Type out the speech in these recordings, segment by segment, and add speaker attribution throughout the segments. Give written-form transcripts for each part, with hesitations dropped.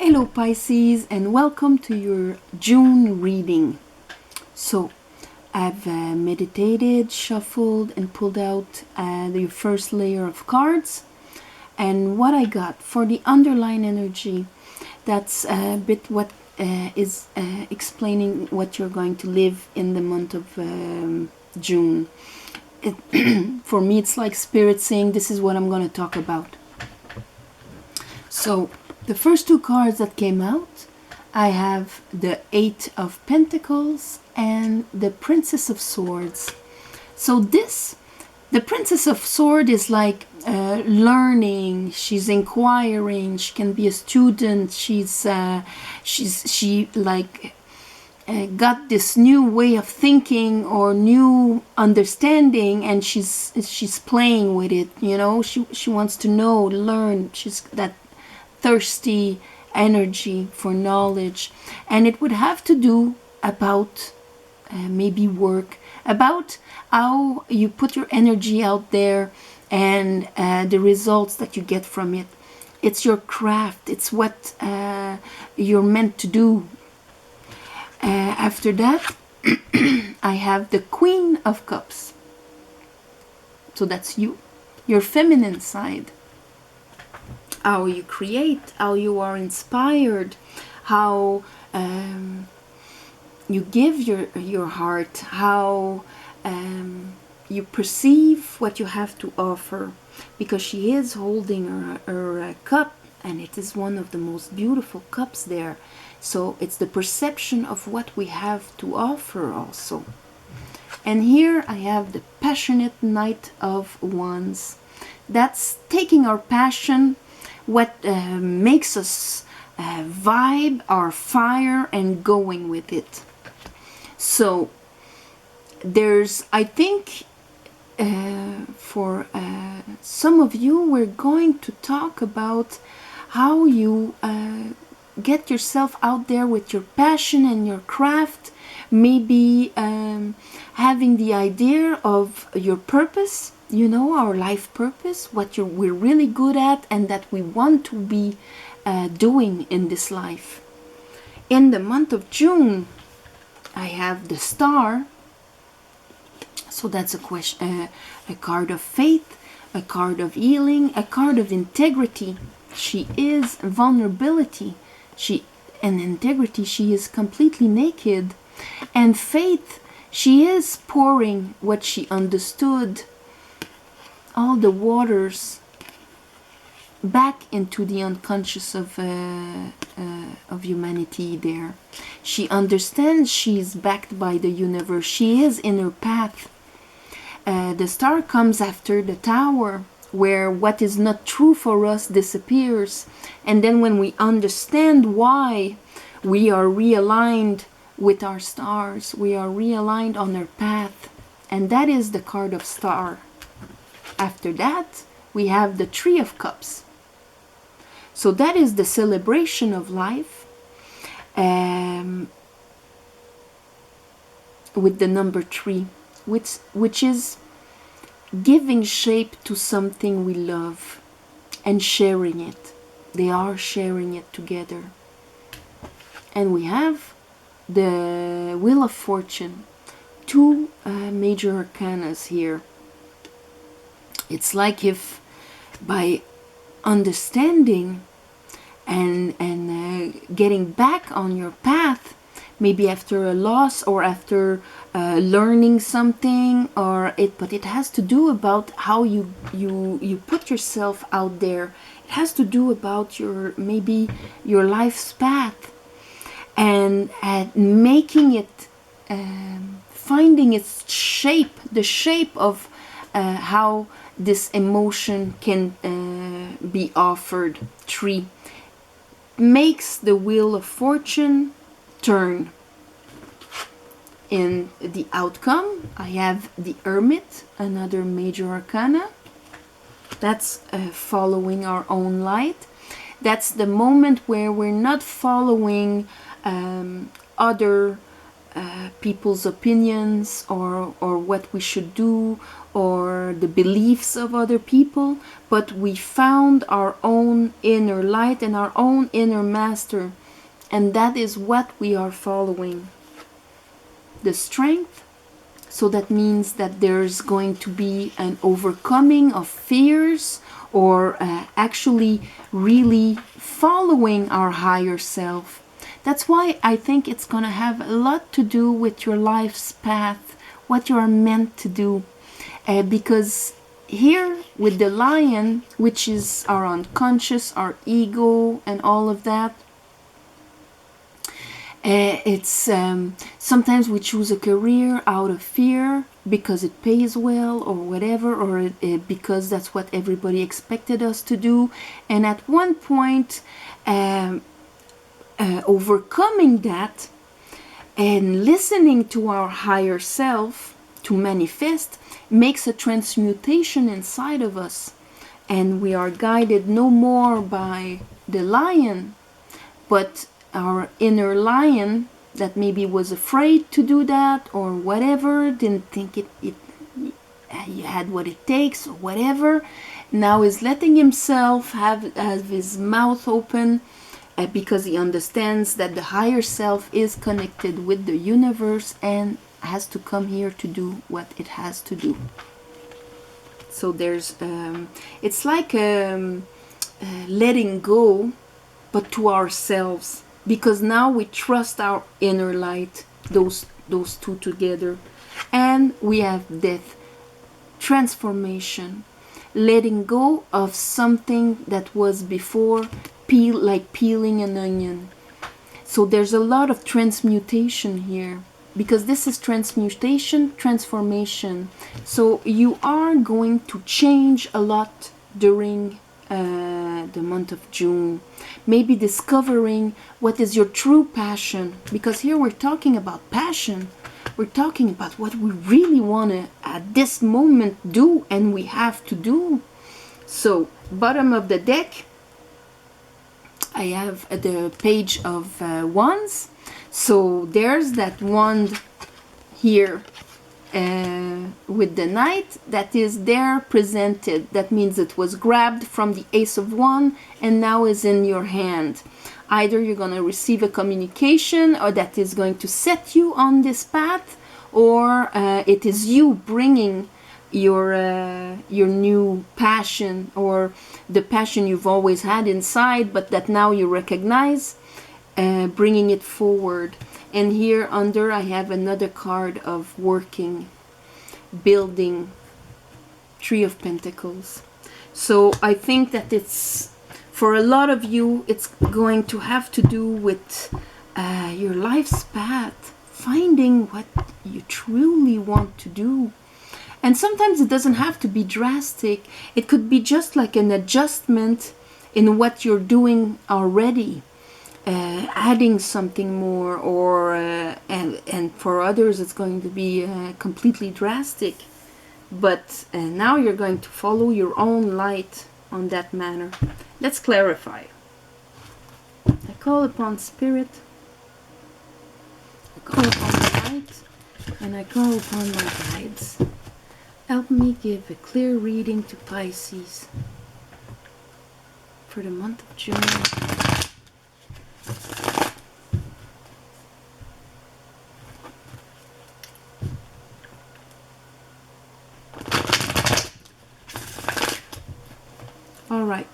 Speaker 1: Hello Pisces, and welcome to your June reading. So I've meditated, shuffled and pulled out the first layer of cards, and what I got for the underlying energy, that's a bit what is explaining what you're going to live in the month of June. For me, it's like Spirit saying this is what I'm going to talk about. So the first two cards that came out, I have the Eight of Pentacles and the Princess of Swords. So the Princess of Swords is like learning. She's inquiring. She can be a student. She got this new way of thinking or new understanding, and she's playing with it. You know, she wants to know, learn. She's that thirsty energy for knowledge, and it would have to do about maybe work, about how you put your energy out there and the results that you get from it. It's your craft. It's what you're meant to do. After that, I have the Queen of Cups. So that's you, your feminine side. How you create, how you are inspired, how you give your heart, how you perceive what you have to offer, because she is holding her cup, and it is one of the most beautiful cups there. So it's the perception of what we have to offer also. And here I have the passionate Knight of Wands. That's taking our passion, what makes us vibe, our fire, and going with it. So there's, I think, for some of you, we're going to talk about how you get yourself out there with your passion and your craft. Maybe having the idea of your purpose, you know, our life purpose, what we're really good at and that we want to be doing in this life. In the month of June, I have the Star. So that's a card of faith, a card of healing, a card of integrity. She is vulnerability. And integrity, she is completely naked. And faith, she is pouring what she understood, all the waters, back into the unconscious of humanity there. She understands she's backed by the universe. She is in her path. The Star comes after the Tower, where what is not true for us disappears. And then when we understand why, we are realigned with our stars. We are realigned on our path. And that is the card of Star. After that, we have the Three of Cups. So that is the celebration of life, with the number 3, which is giving shape to something we love and sharing it. They are sharing it together. And we have the Wheel of Fortune, 2 major arcanas here. It's like if by understanding and getting back on your path, maybe after a loss or after learning something, but it has to do about how you put yourself out there. It has to do about maybe your life's path, and making it, finding its shape, the shape of how this emotion can be offered. 3 makes the Wheel of Fortune turn. In the outcome, I have the Hermit, another major arcana. That's following our own light. That's the moment where we're not following other people's opinions or what we should do or the beliefs of other people, but we found our own inner light and our own inner master, and that is what we are following. The strength. So that means that there's going to be an overcoming of fears, or actually really following our higher self. That's why I think it's going to have a lot to do with your life's path, what you are meant to do. Because here with the lion, which is our unconscious, our ego, and all of that, it's sometimes we choose a career out of fear because it pays well or whatever, or because that's what everybody expected us to do. And at one point, overcoming that and listening to our higher self to manifest makes a transmutation inside of us. And we are guided no more by the lion, but our inner lion that maybe was afraid to do that or whatever, didn't think it had what it takes or whatever, now is letting himself have his mouth open because he understands that the higher self is connected with the universe and has to come here to do what it has to do. So there's it's like letting go, but to ourselves, because now we trust our inner light, those two together. And we have death, transformation, letting go of something that was before, like peeling an onion. So there's a lot of transmutation here, because this is transmutation, transformation. So you are going to change a lot during the month of June. Maybe discovering what is your true passion, because here we're talking about passion. We're talking about what we really want to at this moment do, and we have to do. So bottom of the deck, I have the page of wands. So there's that wand here with the knight that is there presented. That means it was grabbed from the ace of wands and now is in your hand. Either you're going to receive a communication or that is going to set you on this path, or it is you bringing your new passion, or the passion you've always had inside but that now you recognize, bringing it forward. And here under I have another card of working, building, Three of Pentacles. So I think that it's, for a lot of you, it's going to have to do with your life's path, finding what you truly want to do. And sometimes it doesn't have to be drastic. It could be just like an adjustment in what you're doing already. Adding something more, or and for others it's going to be completely drastic, but now you're going to follow your own light on that manner. Let's clarify. I call upon spirit, I call upon the light, and I call upon my guides. Help me give a clear reading to Pisces for the month of June. All right.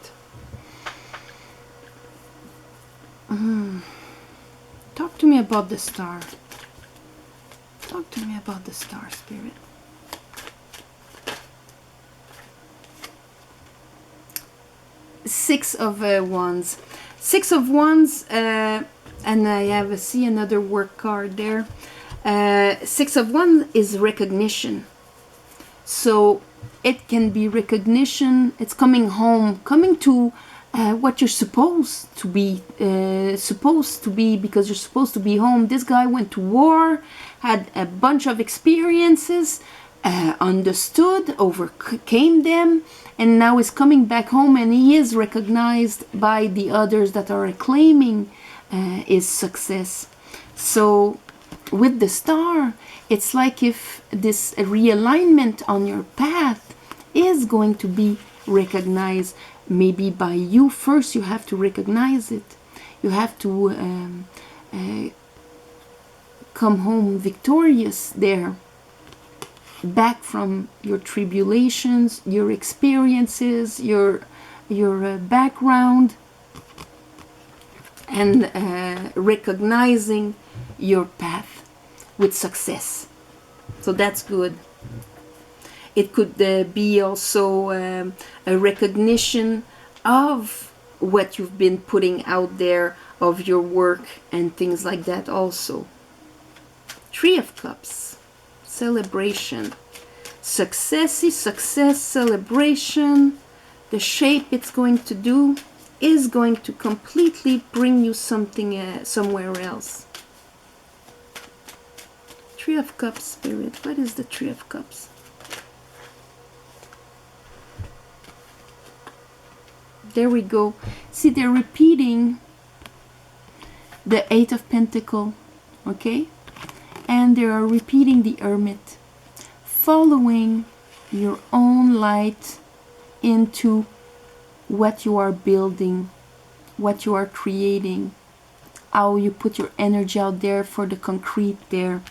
Speaker 1: Talk to me about the star. Talk to me about the star, spirit. Six of Wands. Six of Wands, and I see another work card there. Six of Wands is recognition. So it can be recognition. It's coming home, coming to what you're supposed to be, because you're supposed to be home. This guy went to war, had a bunch of experiences, understood, overcame them, and now is coming back home, and he is recognized by the others that are acclaiming his success. So with the star, it's like if this realignment on your path is going to be recognized, maybe by you first. You have to recognize it. You have to come home victorious there, back from your tribulations, your experiences, your background, and recognizing your path with success. So that's good. It could be also a recognition of what you've been putting out there, of your work and things like that also. Three of Cups, celebration. Success is success, celebration. The shape it's going to do is going to completely bring you something somewhere else. Three of Cups, Spirit. What is the Three of Cups? There we go. See, they're repeating the Eight of Pentacles, okay? And they are repeating the Hermit. Following your own light into what you are building, what you are creating, how you put your energy out there for the concrete there.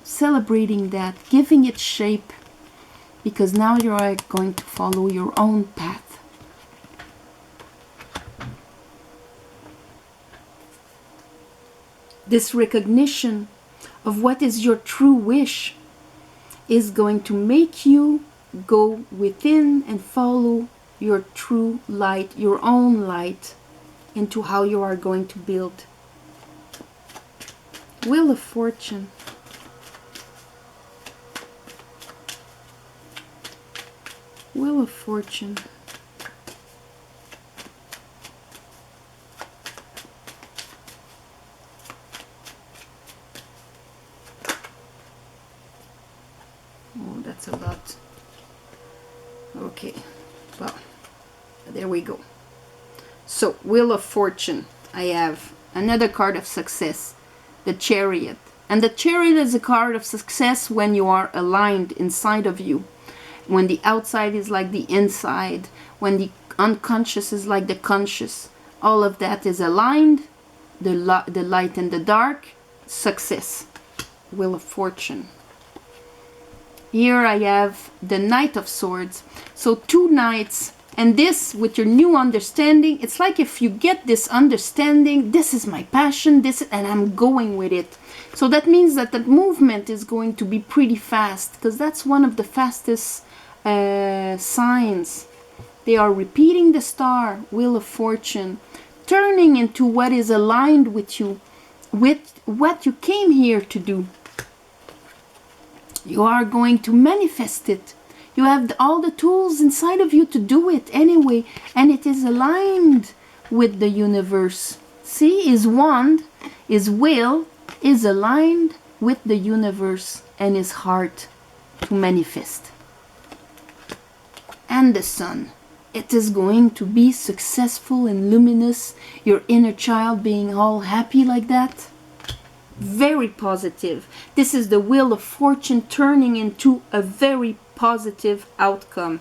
Speaker 1: Celebrating that, giving it shape, because now you are going to follow your own path. This recognition of what is your true wish is going to make you go within and follow your true light, your own light, into how you are going to build. Wheel of Fortune. Wheel of Fortune. Oh, that's a lot. Okay, well, there we go. So, Wheel of Fortune. I have another card of success, the Chariot. And the Chariot is a card of success when you are aligned inside of you. When the outside is like the inside. When the unconscious is like the conscious. All of that is aligned. The light and the dark. Success. Wheel of Fortune. Here I have the Knight of Swords. So two knights. And this, with your new understanding, it's like if you get this understanding, this is my passion, and I'm going with it. So that means that that movement is going to be pretty fast, because that's one of the fastest signs. They are repeating the star, Wheel of Fortune, turning into what is aligned with you, with what you came here to do. You are going to manifest it. You have all the tools inside of you to do it anyway, and it is aligned with the universe. See, his wand, his will is aligned with the universe and his heart to manifest. And the sun. It is going to be successful and luminous. Your inner child being all happy like that. Very positive. This is the Wheel of Fortune turning into a very positive outcome.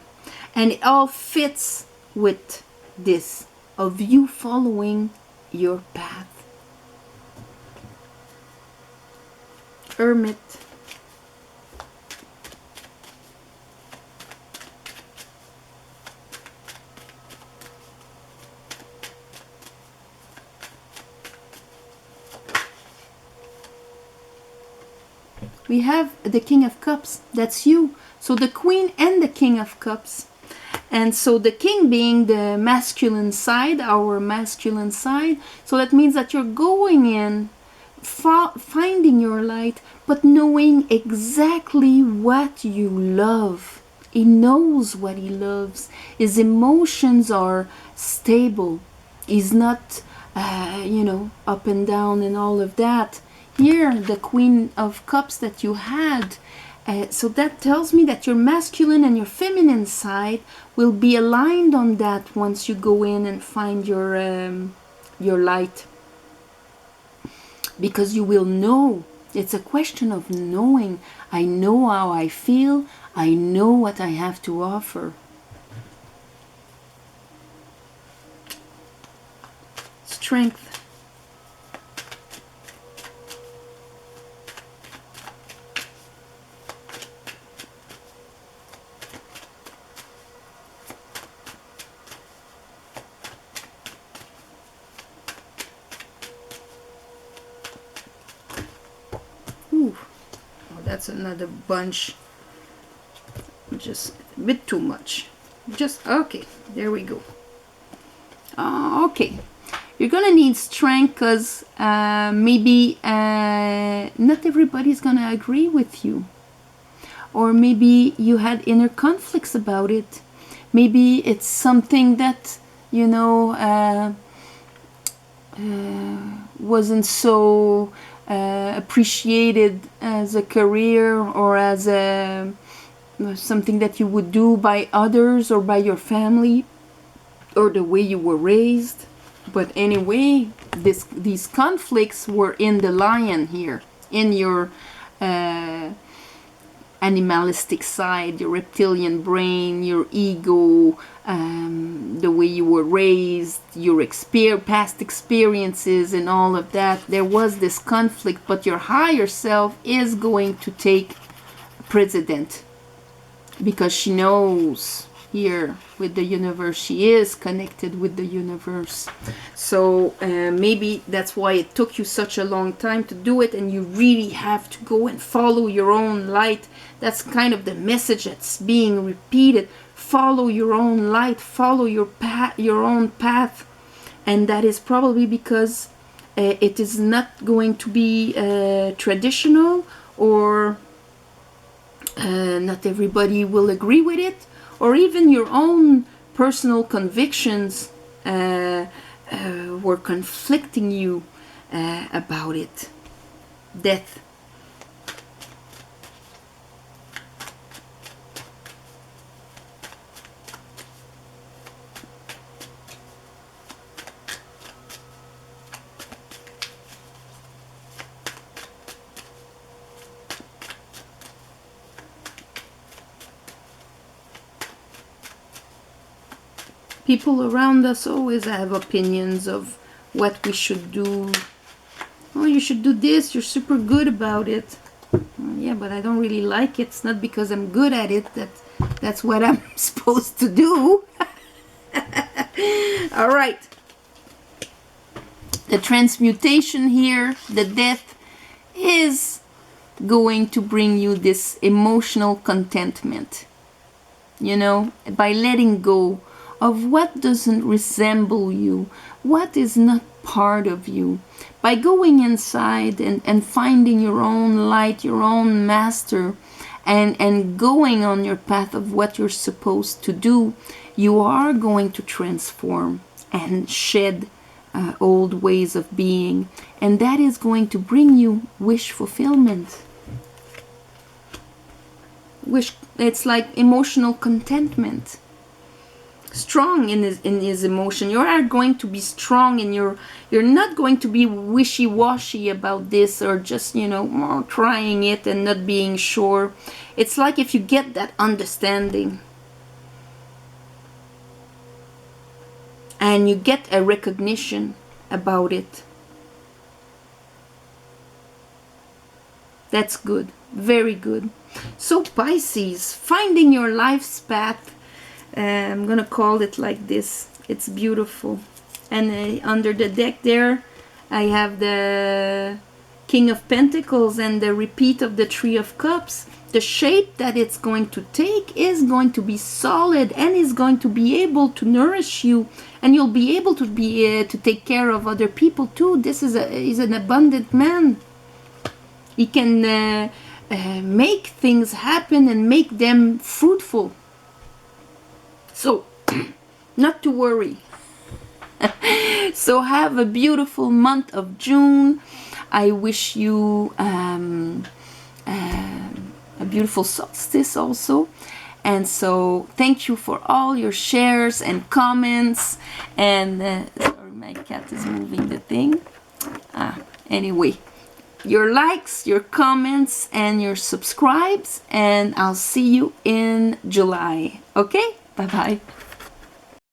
Speaker 1: And it all fits with this of you following your path. Hermit. We have the King of Cups. That's you. So the Queen and the King of Cups. And so the King being the masculine side, our masculine side. So that means that you're going in, finding your light, but knowing exactly what you love. He knows what he loves. His emotions are stable. He's not, up and down and all of that. Here, the Queen of Cups that you had. So that tells me that your masculine and your feminine side will be aligned on that once you go in and find your light. because you will know. It's a question of knowing. I know how I feel. I know what I have to offer. Strength. Ooh. Oh, that's another bunch. Just a bit too much. Just, okay, there we go. Okay, you're gonna need strength because maybe not everybody's gonna agree with you, or maybe you had inner conflicts about it. Maybe it's something that, you know, wasn't so appreciated as a career, or as a something that you would do by others or by your family, or the way you were raised. But anyway, these conflicts were in the lion here, in your animalistic side, your reptilian brain, your ego, the way you were raised, your past experiences and all of that. There was this conflict, but your higher self is going to take precedent, because she knows here with the universe, she is connected with the universe. So maybe that's why it took you such a long time to do it, and you really have to go and follow your own light. That's kind of the message that's being repeated. Follow your own light, follow your own path. And that is probably because it is not going to be traditional, or not everybody will agree with it, or even your own personal convictions were conflicting you about it. Death. People around us always have opinions of what we should do. Oh, you should do this, you're super good about it. Yeah, but I don't really like it. It's not because I'm good at it that's what I'm supposed to do. All right. The transmutation here, the death, is going to bring you this emotional contentment. You know, by letting go of what doesn't resemble you, what is not part of you. By going inside and finding your own light, your own master, and going on your path of what you're supposed to do, you are going to transform and shed old ways of being. And that is going to bring you wish fulfillment. It's like emotional contentment. Strong in his emotion. You are going to be strong in you're not going to be wishy-washy about this, or just, you know, trying it and not being sure. It's like if you get that understanding and you get a recognition about it, that's good. Very good. So Pisces, finding your life's path. I'm gonna call it like this. It's beautiful. And under the deck there, I have the King of Pentacles and the repeat of the Three of Cups. The shape that it's going to take is going to be solid, and is going to be able to nourish you, and you'll be able to to take care of other people too. This is he's an abundant man. He can make things happen and make them fruitful. So, not to worry. So have a beautiful month of June. I wish you a beautiful solstice also. And so thank you for all your shares and comments. And sorry, my cat is moving the thing. Anyway, your likes, your comments, and your subscribes, and I'll see you in July. Okay? Bye-bye.